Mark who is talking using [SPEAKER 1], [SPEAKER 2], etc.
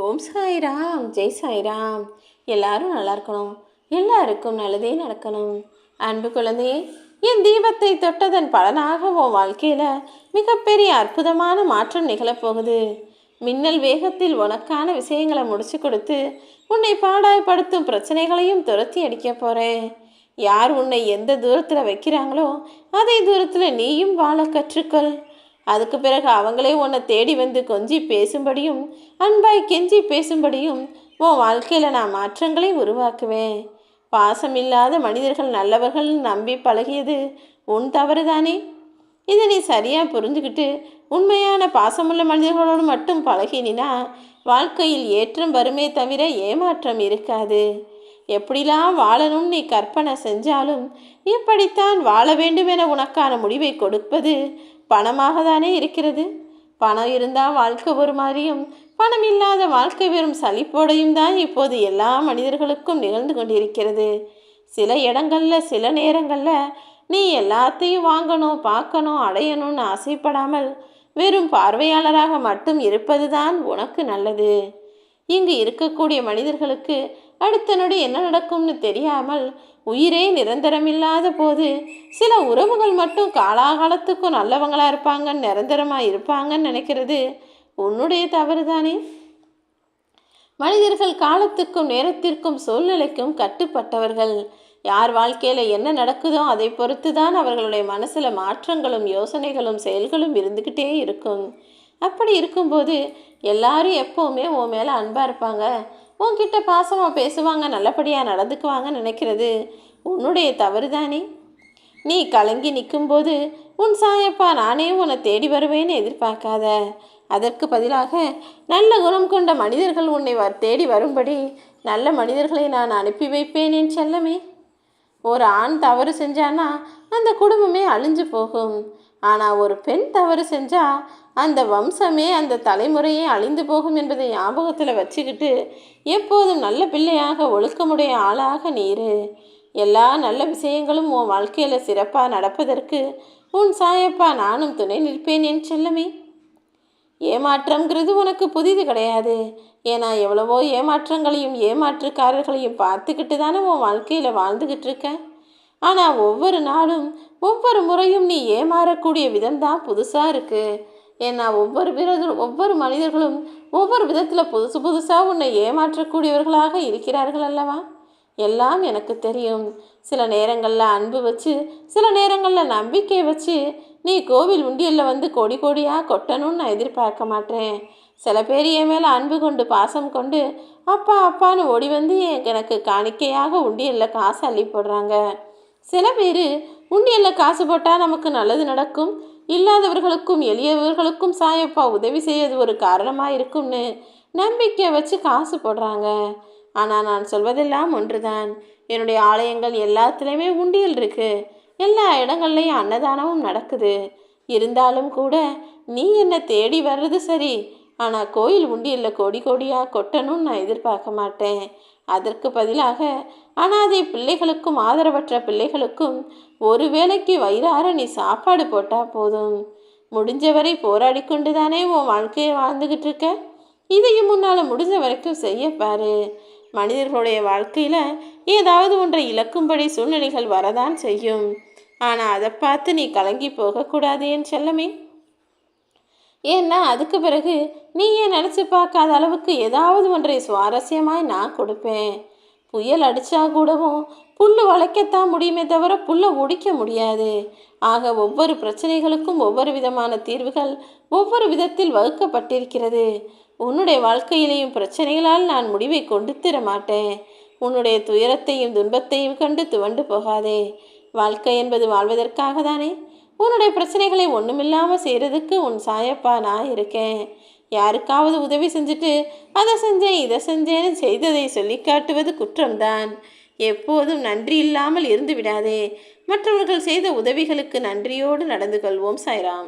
[SPEAKER 1] ஓம் சாய்ராம், ஜெய் சாய்ராம். எல்லாரும் நல்லா இருக்கணும், எல்லாருக்கும் நல்லதே நடக்கணும். அன்பு குழந்தையே, என் தீபத்தை தொட்டதன் பலனாக உன் வாழ்க்கையில் மிகப்பெரிய அற்புதமான மாற்றம் நிகழப்போகுது. மின்னல் வேகத்தில் உனக்கான விஷயங்களை முடிச்சு கொடுத்து உன்னை பாடாய்படுத்தும் பிரச்சனைகளையும் துரத்தி அடிக்க போகிறேன். யார் உன்னை எந்த தூரத்தில் வைக்கிறாங்களோ அதே தூரத்தில் நீயும் வாழ கற்றுக்கொள். அதுக்கு பிறகு அவங்களே உன்னை தேடி வந்து கொஞ்சி பேசும்படியும் அன்பாய் கெஞ்சி பேசும்படியும் உன் வாழ்க்கையில் நான் மாற்றங்களை உருவாக்குவேன். பாசமில்லாத மனிதர்கள் நல்லவர்கள் நம்பி பழகியது உன் தவறு தானே? இதை நீ சரியாக புரிஞ்சுக்கிட்டு உண்மையான பாசமுள்ள மனிதர்களோடு மட்டும் பழகினா வாழ்க்கையில் ஏற்றம் வருமே தவிர ஏமாற்றம் இருக்காது. எப்படிலாம் வாழணும் நீ கற்பனை செஞ்சாலும் எப்படித்தான் வாழ வேண்டும் என உனக்கான முடிவை கொடுப்பது பணமாக தானே இருக்கிறது. பணம் இருந்தால் வாழ்க்கை ஒரு மாதிரியும் பணம் இல்லாத வாழ்க்கை வெறும் சலிப்போடையும் தான் இப்போது எல்லா மனிதர்களுக்கும் நிகழ்ந்து கொண்டிருக்கிறது. சில இடங்களில் சில நேரங்களில் நீ எல்லாத்தையும் வாங்கணும், பார்க்கணும், அடையணும்னு ஆசைப்படாமல் வெறும் பார்வையாளராக மட்டும் இருப்பது தான் உனக்கு நல்லது. இங்கு இருக்கக்கூடிய மனிதர்களுக்கு அடுத்த நொடி என்ன நடக்கும்னு தெரியாமல் உயிரே நிரந்தரமில்லாத போது சில உறவுகள் மட்டும் காலாகாலத்துக்கும் நல்லவங்களாக இருப்பாங்க, நிரந்தரமாக இருப்பாங்கன்னு நினைக்கிறது உன்னுடைய தவறு தானே. மனிதர்கள் காலத்துக்கும் நேரத்திற்கும் சூழ்நிலைக்கும் கட்டுப்பட்டவர்கள். யார் வாழ்க்கையில் என்ன நடக்குதோ அதை பொறுத்து தான் அவர்களுடைய மனசில் மாற்றங்களும் யோசனைகளும் செயல்களும் இருந்துக்கிட்டே இருக்கும். அப்படி இருக்கும்போது எல்லாரும் எப்போவுமே உன் மேலே அன்பாக இருப்பாங்க, உன்கிட்ட பாசமாக பேசுவாங்க, நல்லபடியாக நடந்துக்குவாங்கன்னு நினைக்கிறது உன்னுடைய தவறு தானே. நீ கலங்கி நிற்கும்போது உன் சாயப்பா நானே உன்னை தேடி வருவேன்னு எதிர்பார்க்காத. அதற்கு பதிலாக நல்ல குணம் கொண்ட மனிதர்கள் உன்னை தேடி வரும்படி நல்ல மனிதர்களை நான் அனுப்பி வைப்பேன் என் செல்லமே. ஒரு ஆண் தவறு செஞ்சானா அந்த குடும்பமே அழிஞ்சு போகும். ஆனால் ஒரு பெண் தவறு செஞ்சால் அந்த வம்சமே அந்த தலைமுறையே அழிந்து போகும் என்பதை ஞாபகத்தில் வச்சுக்கிட்டு எப்போதும் நல்ல பிள்ளையாக ஒழுக்கமுடைய ஆளாக நீரு. எல்லா நல்ல விஷயங்களும் உன் வாழ்க்கையில் சிறப்பாக நடப்பதற்கு உன் சாயப்பா நானும் துணை நிற்பேன் என் செல்லமே. ஏமாற்றம்ங்கிறது உனக்கு புதிது கிடையாது. ஏன்னா எவ்வளவோ ஏமாற்றங்களையும் ஏமாற்றுக்காரர்களையும் பார்த்துக்கிட்டு தானே உன் வாழ்க்கையில் வாழ்ந்துக்கிட்டு இருக்க. ஆனால் ஒவ்வொரு நாளும் ஒவ்வொரு முறையும் நீ ஏமாறக்கூடிய விதம்தான் புதுசாக இருக்குது. ஏன்னா ஒவ்வொரு மனிதர்களும் ஒவ்வொரு விதத்தில் புதுசாக உன்னை ஏமாற்றக்கூடியவர்களாக இருக்கிறார்கள் அல்லவா? எல்லாம் எனக்கு தெரியும். சில நேரங்களில் அன்பு வச்சு சில நேரங்களில் நம்பிக்கை வச்சு நீ கோவில் உண்டியலில் வந்து கோடி கோடியாக கொட்டணும்னு நான் எதிர்பார்க்க மாட்டேன். சில பேர் என் மேலே அன்பு கொண்டு பாசம் கொண்டு அப்பா அப்பான்னு ஓடி வந்து எனக்கு காணிக்கையாக உண்டியலில் காசு அள்ளி போடுறாங்க. சில பேர் உண்டியலில் காசு போட்டால் நமக்கு நல்லது நடக்கும், இல்லாதவர்களுக்கும் எளியவர்களுக்கும் சாயப்பா உதவி செய்வது ஒரு காரணமாக இருக்கும்னு நம்பிக்கை வச்சு காசு போடுறாங்க. ஆனால் நான் சொல்வதெல்லாம் ஒன்றுதான். என்னுடைய ஆலயங்கள் எல்லாத்துலேயுமே உண்டியல் இருக்குது, எல்லா இடங்கள்லையும் அன்னதானமும் நடக்குது. இருந்தாலும் கூட நீ என்னை தேடி வர்றது சரி, ஆனால் கோயில் உண்டியலில் கோடி கோடியாக கொட்டணும்னு நான் எதிர்பார்க்க மாட்டேன். அதற்கு பதிலாக அனாதை பிள்ளைகளுக்கும் ஆதரவற்ற பிள்ளைகளுக்கும் ஒரு வேளைக்கு வயிறார நீ சாப்பாடு போட்டால் போதும். முடிஞ்சவரை போராடி கொண்டு தானே உன் வாழ்க்கையை வாழ்ந்துக்கிட்டு இருக்க. இதையும் முன்னால் முடிஞ்ச வரைக்கும் செய்யப்பாரு. மனிதர்களுடைய வாழ்க்கையில் ஏதாவது ஒன்றை இழக்கும்படி சூழ்நிலைகள் வரதான் செய்யும். ஆனால் அதை பார்த்து நீ கலங்கி போகக்கூடாது என் செல்லமே. ஏன்னா அதுக்கு பிறகு நீ ஏன் நினச்சி பார்க்காத அளவுக்கு ஏதாவது ஒன்றை சுவாரஸ்யமாய் நான் கொடுப்பேன். புயல் அடித்தா கூடவும் புல் வளைக்கத்தான் முடியுமே தவிர புல்லை ஒடிக்க முடியாது. ஆக ஒவ்வொரு பிரச்சனைகளுக்கும் ஒவ்வொரு விதமான தீர்வுகள் ஒவ்வொரு விதத்தில் வகுக்கப்பட்டிருக்கிறது. உன்னுடைய வாழ்க்கையிலேயும் பிரச்சனைகளால் நான் முடிவை கொண்டு தர மாட்டேன். உன்னுடைய துயரத்தையும் துன்பத்தையும் கண்டு துவண்டு போகாதே. வாழ்க்கை என்பது வாழ்வதற்காக தானே. உன்னுடைய பிரச்சனைகளை ஒன்றுமில்லாமல் செய்கிறதுக்கு உன் சாயப்பா நான் இருக்கேன். யாருக்காவது உதவி செஞ்சுட்டு அதை செஞ்சேன் இதை செஞ்சேன்னு செய்ததை சொல்லி காட்டுவது குற்றம்தான். எப்போதும் நன்றி இல்லாமல் இருந்து விடாதே. மற்றவர்கள் செய்த உதவிகளுக்கு நன்றியோடு நடந்து கொள்வோம். சாய்ராம்.